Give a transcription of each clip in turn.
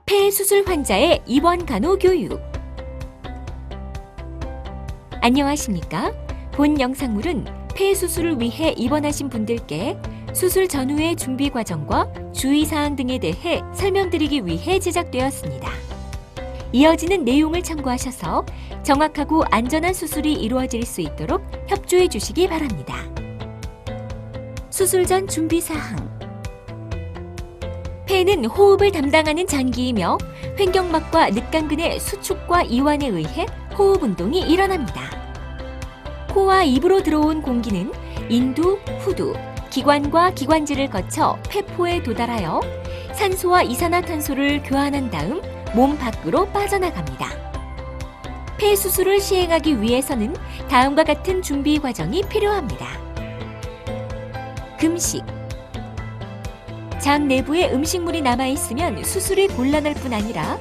폐수술 환자의 입원 간호 교육. 안녕하십니까? 본 영상물은 폐수술을 위해 입원하신 분들께 수술 전후의 준비 과정과 주의사항 등에 대해 설명드리기 위해 제작되었습니다. 이어지는 내용을 참고하셔서 정확하고 안전한 수술이 이루어질 수 있도록 협조해 주시기 바랍니다. 수술 전 준비사항. 폐는 호흡을 담당하는 장기이며 횡격막과 늑간근의 수축과 이완에 의해 호흡 운동이 일어납니다. 코와 입으로 들어온 공기는 인두, 후두, 기관과 기관지를 거쳐 폐포에 도달하여 산소와 이산화탄소를 교환한 다음 몸 밖으로 빠져나갑니다. 폐 수술을 시행하기 위해서는 다음과 같은 준비 과정이 필요합니다. 금식. 장 내부에 음식물이 남아있으면 수술이 곤란할 뿐 아니라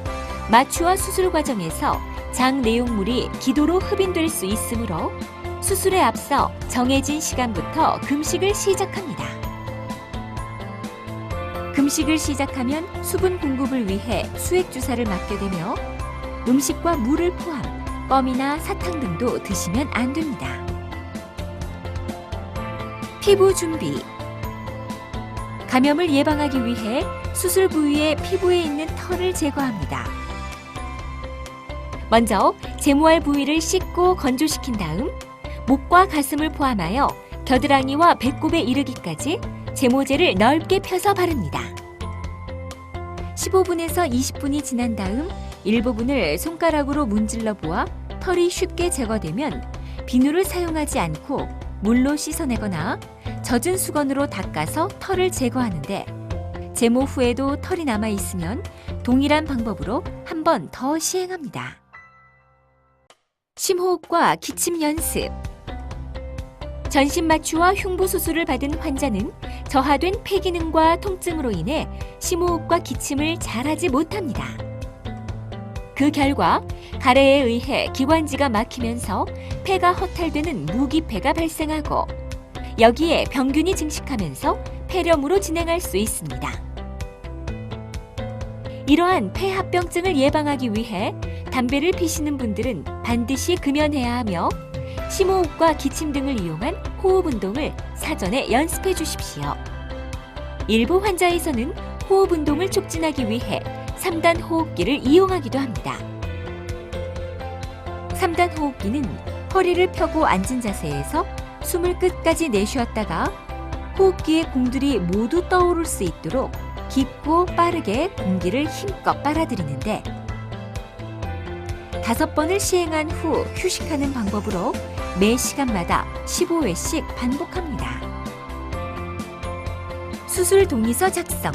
마취와 수술 과정에서 장 내용물이 기도로 흡인될 수 있으므로 수술에 앞서 정해진 시간부터 금식을 시작합니다. 금식을 시작하면 수분 공급을 위해 수액 주사를 맞게 되며 음식과 물을 포함 껌이나 사탕 등도 드시면 안 됩니다. 피부 준비. 감염을 예방하기 위해 수술 부위의 피부에 있는 털을 제거합니다. 먼저 제모할 부위를 씻고 건조시킨 다음 목과 가슴을 포함하여 겨드랑이와 배꼽에 이르기까지 제모제를 넓게 펴서 바릅니다. 15분에서 20분이 지난 다음 일부분을 손가락으로 문질러 보아 털이 쉽게 제거되면 비누를 사용하지 않고 물로 씻어내거나 젖은 수건으로 닦아서 털을 제거하는데 제모 후에도 털이 남아있으면 동일한 방법으로 한 번 더 시행합니다. 심호흡과 기침 연습. 전신 마취와 흉부 수술을 받은 환자는 저하된 폐 기능과 통증으로 인해 심호흡과 기침을 잘하지 못합니다. 그 결과 가래에 의해 기관지가 막히면서 폐가 허탈되는 무기폐가 발생하고 여기에 병균이 증식하면서 폐렴으로 진행할 수 있습니다. 이러한 폐합병증을 예방하기 위해 담배를 피시는 분들은 반드시 금연해야 하며 심호흡과 기침 등을 이용한 호흡 운동을 사전에 연습해 주십시오. 일부 환자에서는 호흡 운동을 촉진하기 위해 3단 호흡기를 이용하기도 합니다. 3단 호흡기는 허리를 펴고 앉은 자세에서 숨을 끝까지 내쉬었다가 호흡기의 공들이 모두 떠오를 수 있도록 깊고 빠르게 공기를 힘껏 빨아들이는데 5번을 시행한 후 휴식하는 방법으로 매 시간마다 15회씩 반복합니다. 수술 동의서 작성.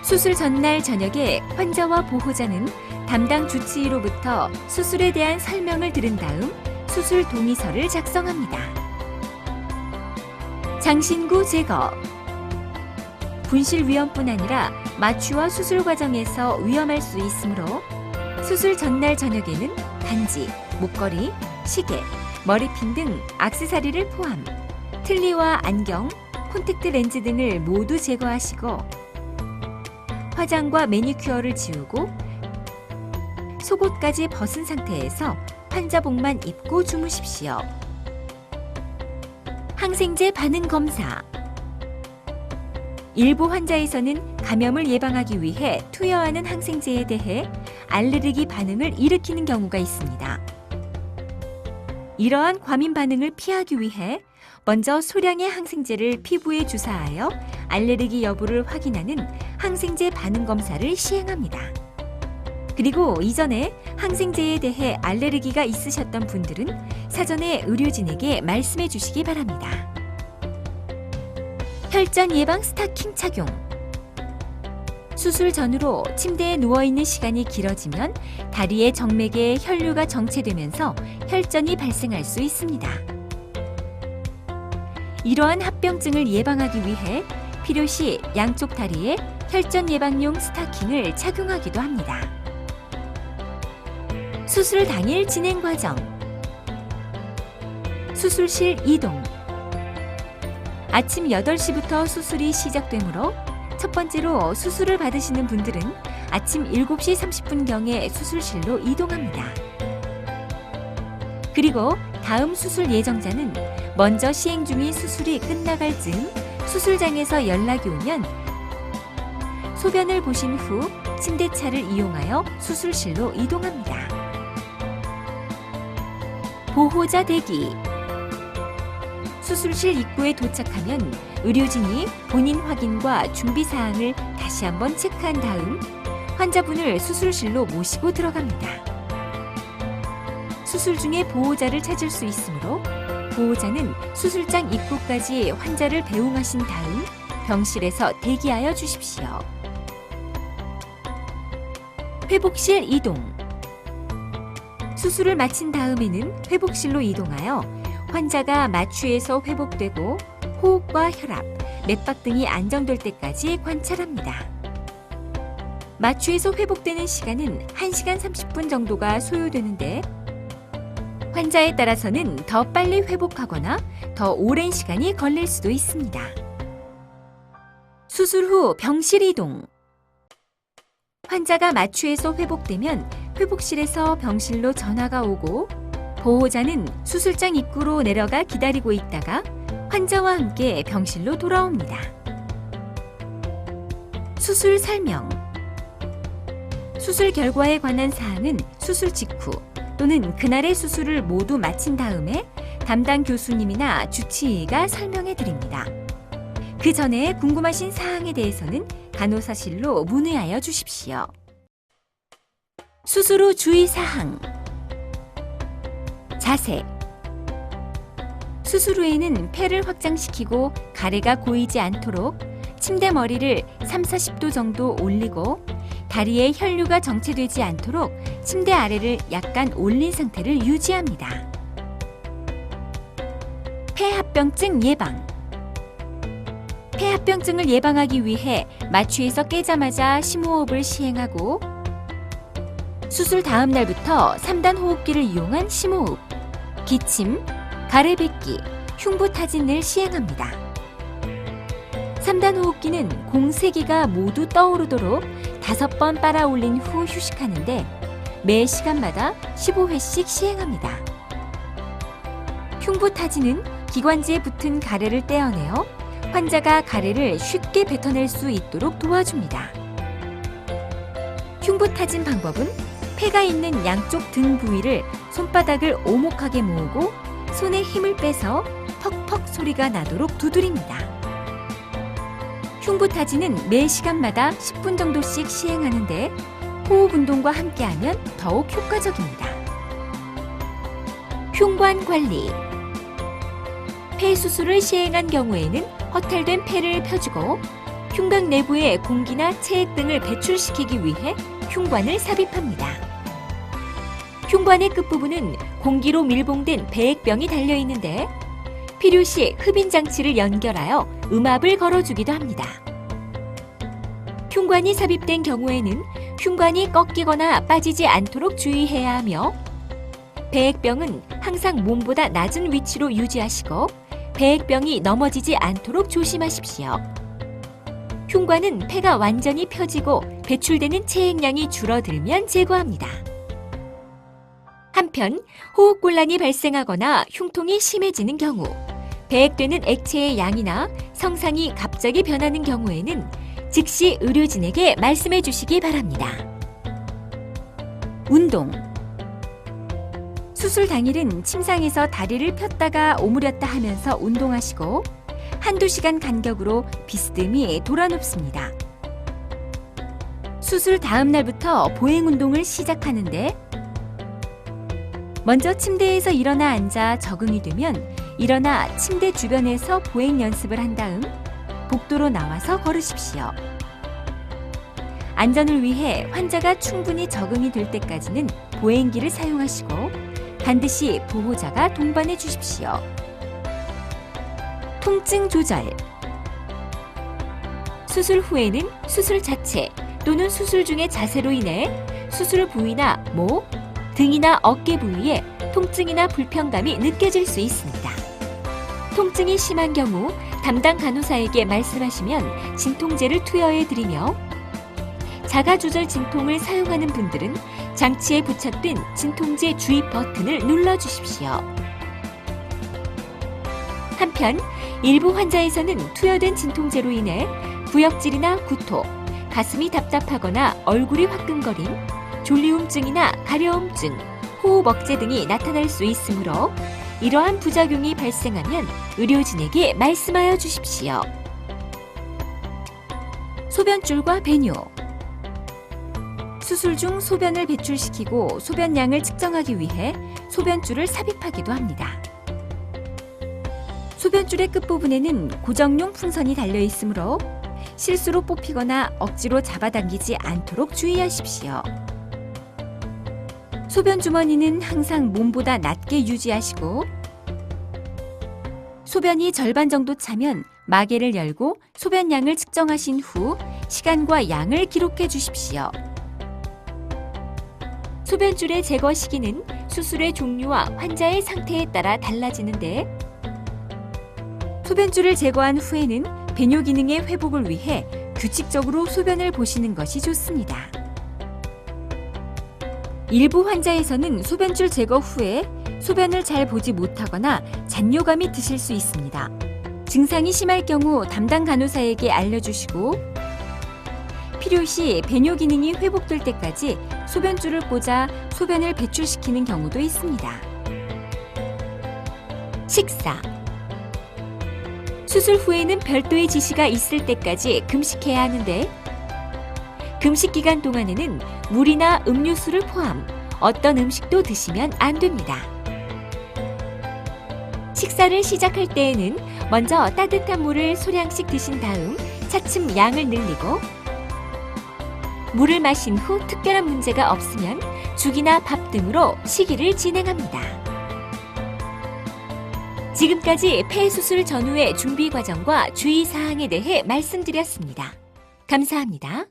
수술 전날 저녁에 환자와 보호자는 담당 주치의로부터 수술에 대한 설명을 들은 다음 수술 동의서를 작성합니다. 장신구 제거. 분실 위험뿐 아니라 마취와 수술 과정에서 위험할 수 있으므로 수술 전날 저녁에는 반지, 목걸이, 시계, 머리핀 등 액세서리를 포함 틀니와 안경, 콘택트 렌즈 등을 모두 제거하시고 화장과 매니큐어를 지우고 속옷까지 벗은 상태에서 환자복만 입고 주무십시오. 항생제 반응 검사. 일부 환자에서는 감염을 예방하기 위해 투여하는 항생제에 대해 알레르기 반응을 일으키는 경우가 있습니다. 이러한 과민 반응을 피하기 위해 먼저 소량의 항생제를 피부에 주사하여 알레르기 여부를 확인하는 항생제 반응 검사를 시행합니다. 그리고 이전에 항생제에 대해 알레르기가 있으셨던 분들은 사전에 의료진에게 말씀해 주시기 바랍니다. 혈전 예방 스타킹 착용. 수술 전후로 침대에 누워있는 시간이 길어지면 다리의 정맥에 혈류가 정체되면서 혈전이 발생할 수 있습니다. 이러한 합병증을 예방하기 위해 필요시 양쪽 다리에 혈전 예방용 스타킹을 착용하기도 합니다. 수술 당일 진행 과정. 수술실 이동. 아침 8시부터 수술이 시작되므로 첫 번째로 수술을 받으시는 분들은 아침 7시 30분경에 수술실로 이동합니다. 그리고 다음 수술 예정자는 먼저 시행 중인 수술이 끝나갈 즈음 수술장에서 연락이 오면 소변을 보신 후 침대차를 이용하여 수술실로 이동합니다. 보호자 대기. 수술실 입구에 도착하면 의료진이 본인 확인과 준비 사항을 다시 한번 체크한 다음 환자분을 수술실로 모시고 들어갑니다. 수술 중에 보호자를 찾을 수 있으므로 보호자는 수술장 입구까지 환자를 배웅하신 다음 병실에서 대기하여 주십시오. 회복실 이동. 수술을 마친 다음에는 회복실로 이동하여 환자가 마취에서 회복되고 호흡과 혈압, 맥박 등이 안정될 때까지 관찰합니다. 마취에서 회복되는 시간은 1시간 30분 정도가 소요되는데 환자에 따라서는 더 빨리 회복하거나 더 오랜 시간이 걸릴 수도 있습니다. 수술 후 병실 이동. 환자가 마취에서 회복되면 회복실에서 병실로 전화가 오고 보호자는 수술장 입구로 내려가 기다리고 있다가 환자와 함께 병실로 돌아옵니다. 수술 설명. 수술 결과에 관한 사항은 수술 직후 또는 그날의 수술을 모두 마친 다음에 담당 교수님이나 주치의가 설명해 드립니다. 그 전에 궁금하신 사항에 대해서는 간호사실로 문의하여 주십시오. 수술 후 주의사항. 자세. 수술 후에는 폐를 확장시키고 가래가 고이지 않도록 침대 머리를 30-40도 정도 올리고 다리에 혈류가 정체되지 않도록 침대 아래를 약간 올린 상태를 유지합니다. 폐합병증 예방. 폐합병증을 예방하기 위해 마취에서 깨자마자 심호흡을 시행하고 수술 다음 날부터 3단 호흡기를 이용한 심호흡, 기침, 가래뱉기, 흉부타진을 시행합니다. 3단 호흡기는 공 3개가 모두 떠오르도록 5번 빨아 올린 후 휴식하는데 매 시간마다 15회씩 시행합니다. 흉부타진은 기관지에 붙은 가래를 떼어내어 환자가 가래를 쉽게 뱉어낼 수 있도록 도와줍니다. 흉부타진 방법은 폐가 있는 양쪽 등 부위를 손바닥을 오목하게 모으고 손에 힘을 빼서 퍽퍽 소리가 나도록 두드립니다. 흉부타진은 매 시간마다 10분 정도씩 시행하는데 호흡 운동과 함께하면 더욱 효과적입니다. 흉관 관리. 폐 수술을 시행한 경우에는 허탈된 폐를 펴주고 흉곽 내부에 공기나 체액 등을 배출시키기 위해 흉관을 삽입합니다. 흉관의 끝부분은 공기로 밀봉된 배액병이 달려있는데 필요시 흡인 장치를 연결하여 음압을 걸어주기도 합니다. 흉관이 삽입된 경우에는 흉관이 꺾이거나 빠지지 않도록 주의해야 하며 배액병은 항상 몸보다 낮은 위치로 유지하시고 배액병이 넘어지지 않도록 조심하십시오. 흉관은 폐가 완전히 펴지고 배출되는 체액량이 줄어들면 제거합니다. 한편 호흡곤란이 발생하거나 흉통이 심해지는 경우 배액되는 액체의 양이나 성상이 갑자기 변하는 경우에는 즉시 의료진에게 말씀해 주시기 바랍니다. 운동. 수술 당일은 침상에서 다리를 폈다가 오므렸다 하면서 운동하시고 한두 시간 간격으로 비스듬히 돌아눕습니다. 수술 다음 날부터 보행 운동을 시작하는데 먼저 침대에서 일어나 앉아 적응이 되면 일어나 침대 주변에서 보행 연습을 한 다음 복도로 나와서 걸으십시오. 안전을 위해 환자가 충분히 적응이 될 때까지는 보행기를 사용하시고 반드시 보호자가 동반해 주십시오. 통증 조절. 수술 후에는 수술 자체 또는 수술 중의 자세로 인해 수술 부위나 목, 등이나 어깨 부위에 통증이나 불편감이 느껴질 수 있습니다. 통증이 심한 경우 담당 간호사에게 말씀하시면 진통제를 투여해 드리며 자가 조절 진통을 사용하는 분들은 장치에 부착된 진통제 주입 버튼을 눌러 주십시오. 한편 일부 환자에서는 투여된 진통제로 인해 구역질이나 구토, 가슴이 답답하거나 얼굴이 화끈거림, 졸리움증이나 가려움증, 호흡 억제 등이 나타날 수 있으므로 이러한 부작용이 발생하면 의료진에게 말씀하여 주십시오. 소변줄과 배뇨. 수술 중 소변을 배출시키고 소변량을 측정하기 위해 소변줄을 삽입하기도 합니다. 소변줄의 끝부분에는 고정용 풍선이 달려 있으므로 실수로 뽑히거나 억지로 잡아당기지 않도록 주의하십시오. 소변 주머니는 항상 몸보다 낮게 유지하시고 소변이 절반 정도 차면 마개를 열고 소변량을 측정하신 후 시간과 양을 기록해 주십시오. 소변줄의 제거 시기는 수술의 종류와 환자의 상태에 따라 달라지는데 소변줄을 제거한 후에는 배뇨 기능의 회복을 위해 규칙적으로 소변을 보시는 것이 좋습니다. 일부 환자에서는 소변줄 제거 후에 소변을 잘 보지 못하거나 잔뇨감이 드실 수 있습니다. 증상이 심할 경우 담당 간호사에게 알려주시고 필요시 배뇨 기능이 회복될 때까지 소변줄을 꽂아 소변을 배출시키는 경우도 있습니다. 식사. 수술 후에는 별도의 지시가 있을 때까지 금식해야 하는데 금식 기간 동안에는 물이나 음료수를 포함 어떤 음식도 드시면 안 됩니다. 식사를 시작할 때에는 먼저 따뜻한 물을 소량씩 드신 다음 차츰 양을 늘리고 물을 마신 후 특별한 문제가 없으면 죽이나 밥 등으로 식이를 진행합니다. 지금까지 폐수술 전후의 준비 과정과 주의사항에 대해 말씀드렸습니다. 감사합니다.